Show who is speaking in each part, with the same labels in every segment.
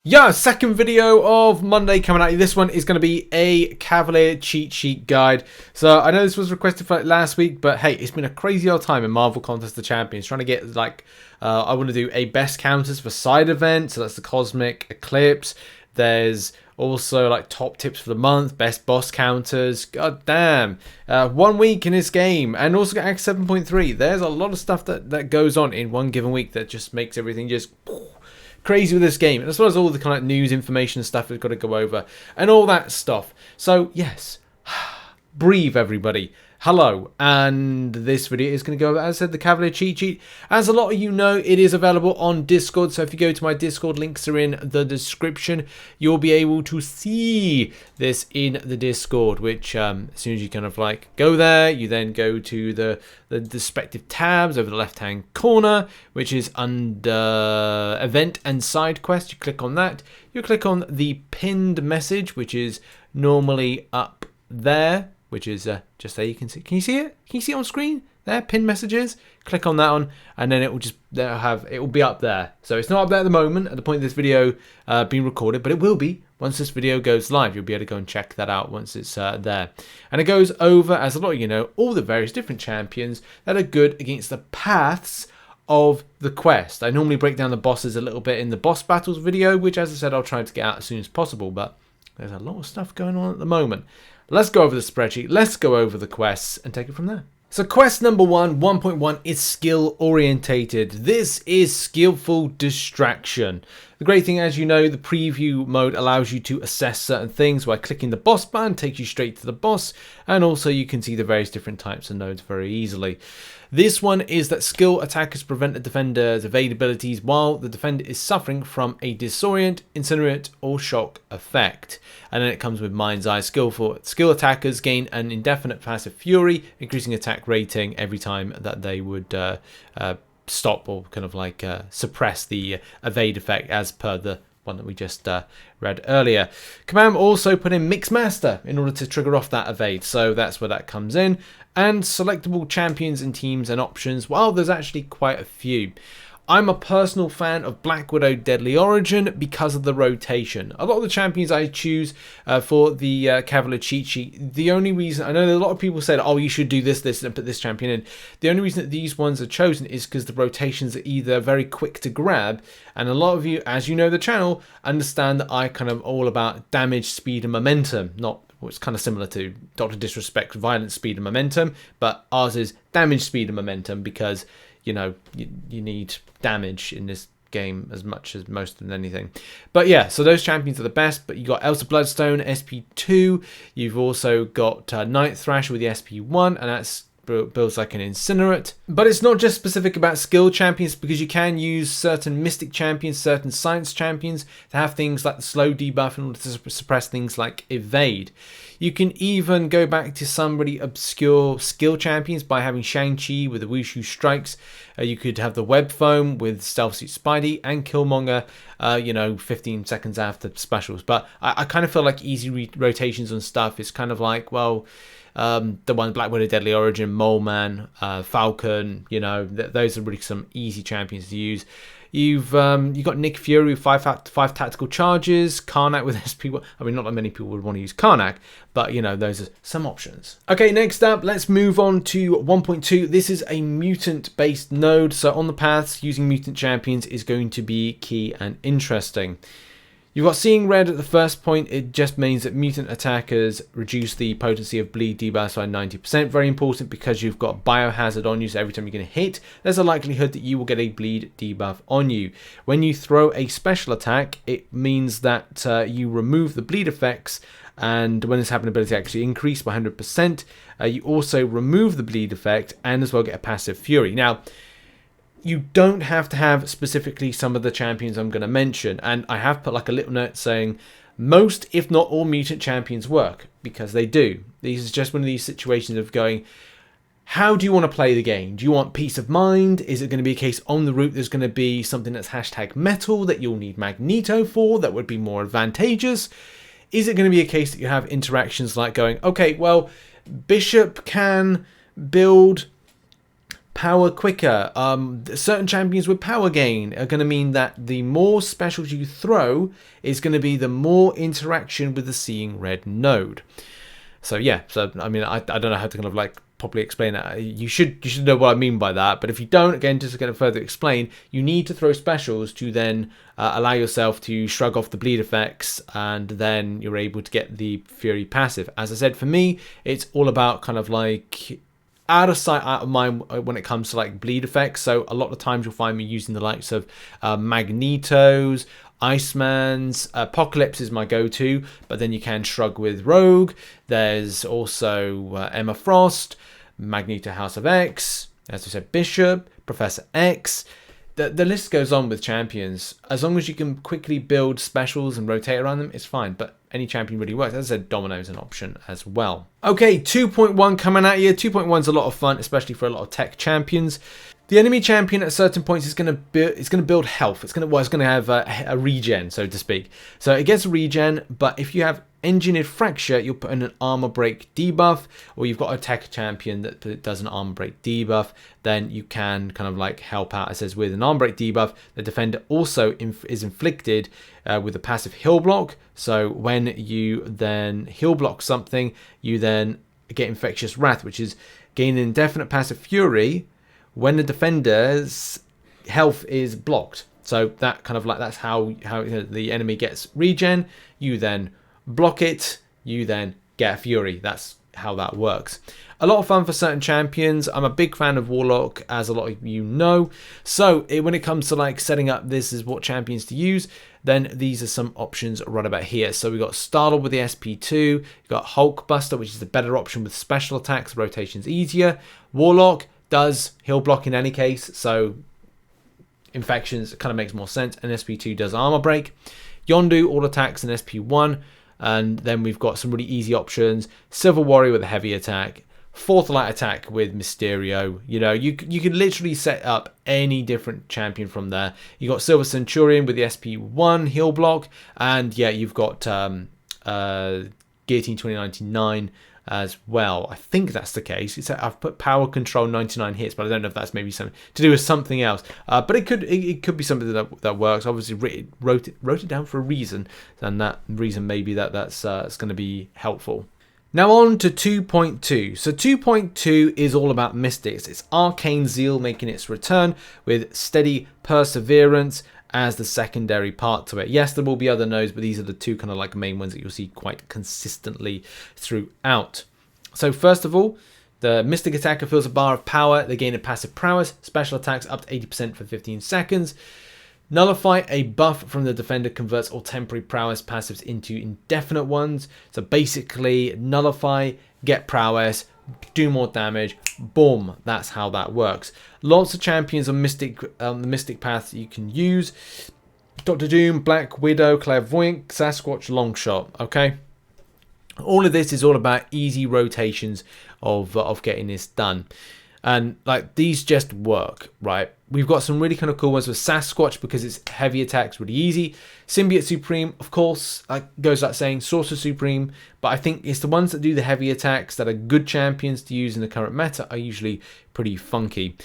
Speaker 1: Yeah, second video of Monday coming at you. This one is going to be a Cavalier cheat sheet guide. So I know this was requested for last week, but hey, it's been a crazy old time in Marvel Contest of Champions trying to get I want to do a best counters for side events. So that's the Cosmic Eclipse. There's also like top tips for the month, best boss counters. God damn. 1 week in this game, and also got Act 7.3. There's a lot of stuff that goes on in one given week that just makes everything just crazy with this game, as well as all the kind of news, information and stuff we've got to go over and all that stuff. So yes, breathe everybody. Hello, and this video is going to go over, as I said, the Cavalier cheat sheet. As a lot of you know, it is available on Discord, so if you go to my Discord, links are in the description. You'll be able to see this in the Discord, which as soon as you kind of like go there, you then go to the respective tabs over the left hand corner, which is under event and side quest. You click on that, you click on the pinned message, which is normally up there, which is just there. You can see. Can you see it? Can you see it on screen? There, pinned messages. Click on that one, and then it will just it will be up there. So it's not up there at the moment, at the point of this video being recorded, but it will be once this video goes live. You'll be able to go and check that out once it's there. And it goes over, as a lot of you know, all the various different champions that are good against the paths of the quest. I normally break down the bosses a little bit in the boss battles video, which, as I said, I'll try to get out as soon as possible. But there's a lot of stuff going on at the moment. Let's go over the spreadsheet, let's go over the quests and take it from there. So quest number 1.1 is skill orientated. This is skillful distraction. The great thing, as you know, the preview mode allows you to assess certain things by clicking the boss button, takes you straight to the boss, and also you can see the various different types of nodes very easily. This one is that skill attackers prevent the defender's evade abilities while the defender is suffering from a disorient, incinerate, or shock effect. And then it comes with Mind's Eye. Skill attackers gain an indefinite passive fury, increasing attack rating every time that they would stop or kind of like suppress the evade effect, as per the one that we just read earlier. Command also put in Mixmaster in order to trigger off that evade, so that's where that comes in. And selectable champions and teams and options, well, there's actually quite a few. I'm a personal fan of Black Widow Deadly Origin because of the rotation. A lot of the champions I choose for the Cavalier cheat sheet, the only reason, I know that a lot of people said, oh, you should do this, and put this champion in. The only reason that these ones are chosen is because the rotations are either very quick to grab, and a lot of you, as you know the channel, understand that I kind of all about damage, speed, and momentum, not it's kind of similar to Dr. Disrespect, violence, speed, and momentum, but ours is damage, speed, and momentum because, you know, you need damage in this game as much as most of anything. But yeah, so those champions are the best, but you got Elsa Bloodstone, SP2, you've also got Night Thrasher with the SP1, and that's builds like an incinerate. But it's not just specific about skill champions, because you can use certain mystic champions, certain science champions to have things like the slow debuff in order to suppress things like evade. You can even go back to some really obscure skill champions by having Shang-Chi with the Wushu Strikes. You could have the Web Foam with Stealth Suit Spidey and Killmonger, 15 seconds after specials. But I kind of feel like easy rotations and stuff is kind of like, well, the one Black Widow Deadly Origin, Mole Man, Falcon, those are really some easy champions to use. You've got Nick Fury with five tactical charges, Karnak with SP1. I mean, not that many people would want to use Karnak, but those are some options. Okay, next up, let's move on to 1.2. This is a mutant based node, so on the paths, using mutant champions is going to be key and interesting. You've got Seeing Red at the first point. It just means that mutant attackers reduce the potency of bleed debuffs by 90%. Very important because you've got biohazard on you, so every time you're going to hit, there's a likelihood that you will get a bleed debuff on you. When you throw a special attack, it means that you remove the bleed effects, and when this happens, ability actually increase by 100%. You also remove the bleed effect and as well get a passive fury. Now, you don't have to have specifically some of the champions I'm going to mention, and I have put like a little note saying most, if not all, mutant champions work, because they do. This is just one of these situations of going, how do you want to play the game? Do you want peace of mind? Is it going to be a case on the route there's going to be something that's #metal that you'll need Magneto for that would be more advantageous? Is it going to be a case that you have interactions like going, okay, well, Bishop can build power quicker. Certain champions with power gain are going to mean that the more specials you throw is going to be the more interaction with the seeing red node. So yeah, so I mean, I don't know how to kind of like properly explain that. You should know what I mean by that. But if you don't, again, just to kind of further explain, you need to throw specials to then allow yourself to shrug off the bleed effects, and then you're able to get the Fury passive. As I said, for me, it's all about kind of like out of sight, out of mind when it comes to like bleed effects. So a lot of times you'll find me using the likes of Magnetos, Icemans. Apocalypse is my go-to, but then you can shrug with Rogue. There's also Emma Frost, Magneto House of X, as I said, Bishop, Professor X. The list goes on with champions. As long as you can quickly build specials and rotate around them, it's fine. But any champion really works. As I said, Domino is an option as well. Okay, 2.1 coming at you. 2.1 is a lot of fun, especially for a lot of tech champions. The enemy champion at certain points is going to build health. It's going to have a regen, so to speak. So it gets a regen, but if you have Engineered Fracture, you'll put in an armor break debuff, or you've got a tech champion that does an armor break debuff, then you can kind of like help out. It says with an armor break debuff, the defender also is inflicted with a passive heal block. So when you then heal block something, you then get Infectious Wrath, which is gain an indefinite passive fury when the defender's health is blocked. So that kind of like, that's how the enemy gets regen. You then block it, you then get a fury. That's how that works. A lot of fun for certain champions. I'm a big fan of Warlock, as a lot of you know. So when it comes to like setting up this is what champions to use, then these are some options right about here. So we've got Starlord with the SP2, you've got Hulkbuster, which is the better option with special attacks, rotation's easier. Warlock does heal block in any case, so infections kind of makes more sense, and SP2 does armor break. Yondu all attacks in SP1, and then we've got some really easy options. Silver Warrior with a heavy attack, Fourth Light attack with Mysterio. You know, you can literally set up any different champion from there. You got Silver Centurion with the SP1 heal block, and yeah, you've got Guillotine 2099 as well. I think that's the case. I've put Power Control 99 hits, but I don't know if that's maybe something to do with something else. But it could be something that works. Obviously, wrote it down for a reason, and that reason maybe that's going to be helpful. Now on to 2.2. So 2.2 is all about Mystics. It's Arcane Zeal making its return with Steady Perseverance as the secondary part to it. Yes, there will be other nodes, but these are the two kind of like main ones that you'll see quite consistently throughout. So first of all, the Mystic Attacker fills a bar of power. They gain a passive prowess, special attacks up to 80% for 15 seconds. Nullify, a buff from the defender, converts all temporary prowess passives into indefinite ones. So basically, nullify, get prowess, do more damage, boom, that's how that works. Lots of champions on the Mystic path you can use. Doctor Doom, Black Widow, Clairvoyant, Sasquatch, Longshot, okay? All of this is all about easy rotations of getting this done. And like these just work, right? We've got some really kind of cool ones with Sasquatch because it's heavy attacks, really easy. Symbiote Supreme, of course, goes without saying. Sorcerer Supreme, but I think it's the ones that do the heavy attacks that are good champions to use in the current meta are usually pretty funky.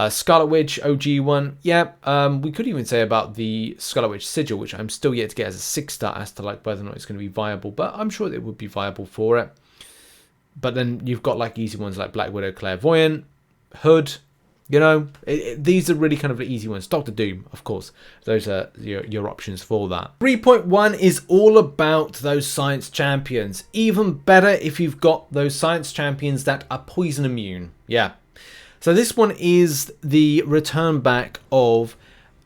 Speaker 1: Scarlet Witch, OG one, yeah. We could even say about the Scarlet Witch Sigil, which I'm still yet to get as a 6-star as to like whether or not it's going to be viable, but I'm sure it would be viable for it. But then you've got like easy ones like Black Widow, Clairvoyant, Hood, you know, these are really kind of the easy ones. Doctor Doom, of course, those are your options for that. 3.1 is all about those science champions. Even better if you've got those science champions that are poison immune. Yeah. So this one is the return back of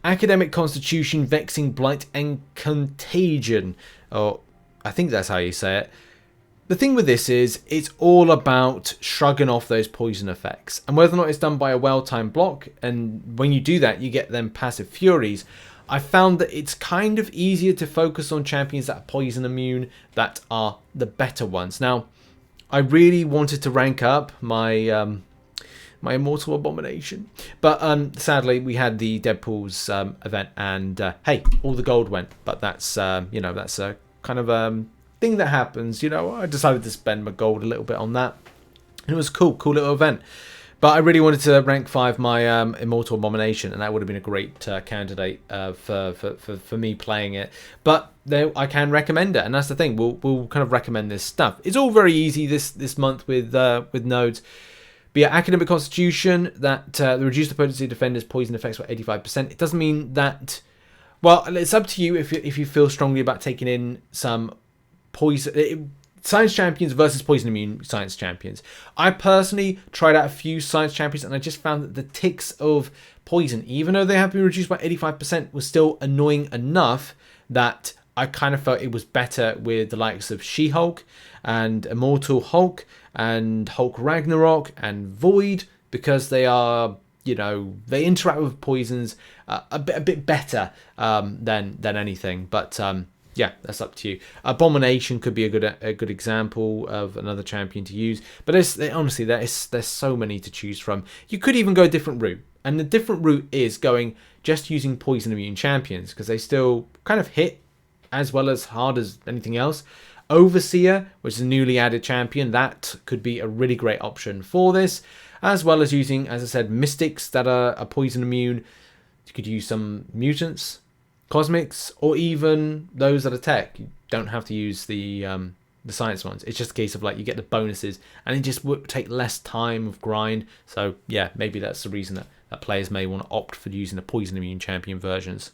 Speaker 1: Academic Constitution, Vexing Blight, and Contagion. Oh, I think that's how you say it. The thing with this is it's all about shrugging off those poison effects, and whether or not it's done by a well-timed block, and when you do that you get them passive furies. I found that it's kind of easier to focus on champions that are poison immune, that are the better ones. Now I really wanted to rank up my my Immortal Abomination, but sadly we had the Deadpool's event, and hey, all the gold went, but that's you know, that's a kind of thing that happens. You know, I decided to spend my gold a little bit on that, and it was cool little event. But I really wanted to rank 5 my Immortal Abomination, and that would have been a great candidate for me playing it. But I can recommend it, and that's the thing. We'll kind of recommend this stuff. It's all very easy this month with nodes. But yeah, Academic Constitution, that the reduced the potency of defenders' poison effects by 85%. It doesn't mean that... Well, it's up to you if you feel strongly about taking in some poison... Science champions versus poison immune science champions. I personally tried out a few science champions and I just found that the ticks of poison, even though they have been reduced by 85%, was still annoying enough that I kind of felt it was better with the likes of She-Hulk and Immortal Hulk and Hulk Ragnarok and Void, because they are, you know, they interact with poisons a bit better than anything. But yeah, that's up to you. Abomination could be a good example of another champion to use. But honestly, there's so many to choose from. You could even go a different route. And the different route is going just using poison immune champions, because they still kind of hit as well as hard as anything else. Overseer, which is a newly added champion, that could be a really great option for this. As well as using, as I said, mystics that are poison immune. You could use some mutants, cosmics, or even those that are tech. You don't have to use the science ones. It's just a case of like you get the bonuses, and it just would take less time of grind. So yeah, maybe that's the reason that players may want to opt for using the poison immune champion versions.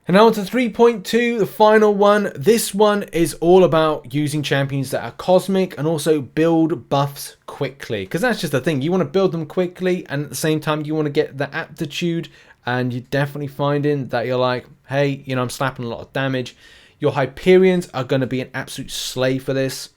Speaker 1: And now on to 3.2, the final one. This one is all about using champions that are cosmic and also build buffs quickly, because that's just the thing. You want to build them quickly, and at the same time you want to get the aptitude. And you're definitely finding that you're like, hey, you know, I'm slapping a lot of damage. Your Hyperions are going to be an absolute slave for this.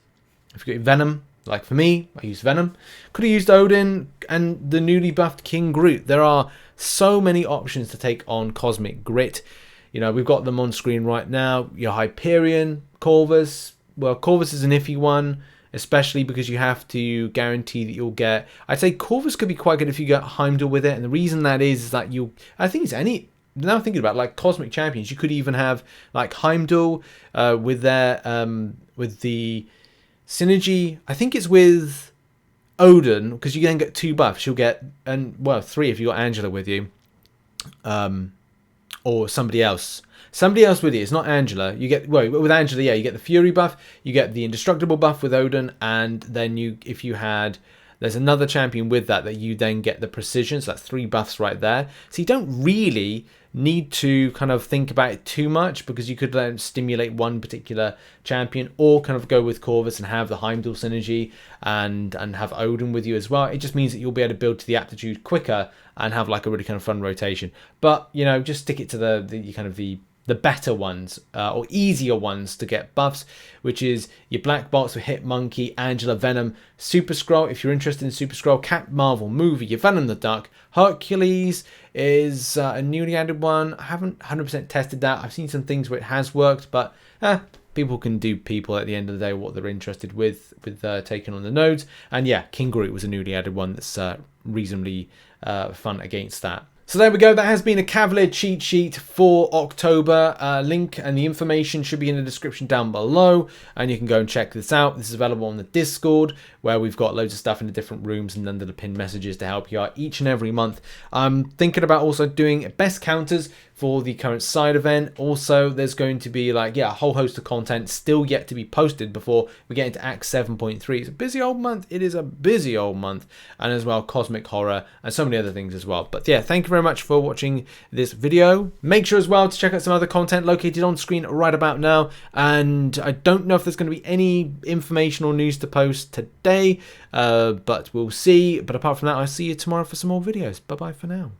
Speaker 1: If you get Venom, like for me, I use Venom. Could have used Odin and the newly buffed King Groot. There are so many options to take on Cosmic Grit. You know, we've got them on screen right now. Your Hyperion, Corvus. Well, Corvus is an iffy one, especially because you have to guarantee that you'll get... I'd say Corvus could be quite good if you get Heimdall with it, and the reason that is that you... I think it's any... Now thinking about it, like Cosmic Champions, you could even have like Heimdall with their... with the synergy... I think it's with Odin, because you then get 2 buffs. You'll get... and well, 3 if you got Angela with you. Or somebody else. Somebody else with you. It's not Angela. You get, well, with Angela, yeah, you get the Fury buff, you get the Indestructible buff with Odin, and then you, if you had, there's another champion with that you then get the Precision. So that's 3 buffs right there. So you don't really need to kind of think about it too much, because you could then stimulate one particular champion, or kind of go with Corvus and have the Heimdall synergy and have Odin with you as well. It just means that you'll be able to build to the aptitude quicker and have like a really kind of fun rotation. But, you know, just stick it to the kind of the better ones, or easier ones to get buffs, which is your Black Box with Hit Monkey, Angela, Venom, Super Skrull, if you're interested in Super Skrull, Cap Marvel movie, your Venom the Duck, Hercules is a newly added one. I haven't 100% tested that. I've seen some things where it has worked, but people can do people at the end of the day what they're interested with taking on the nodes. And yeah, King Groot was a newly added one that's reasonably fun against that. So there we go. That has been a Cavalier cheat sheet for October. Link and the information should be in the description down below, and you can go and check this out. This is available on the Discord, where we've got loads of stuff in the different rooms and under the pinned messages to help you out each and every month. I'm thinking about also doing best counters for the current side event. Also, there's going to be like, yeah, a whole host of content still yet to be posted before we get into Act 7.3. It's a busy old month. It is a busy old month. And as well, Cosmic Horror and so many other things as well. But yeah, thank you very much for watching this video. Make sure as well to check out some other content located on screen right about now. And I don't know if there's going to be any information or news to post today, but we'll see. But apart from that, I'll see you tomorrow for some more videos. Bye-bye for now.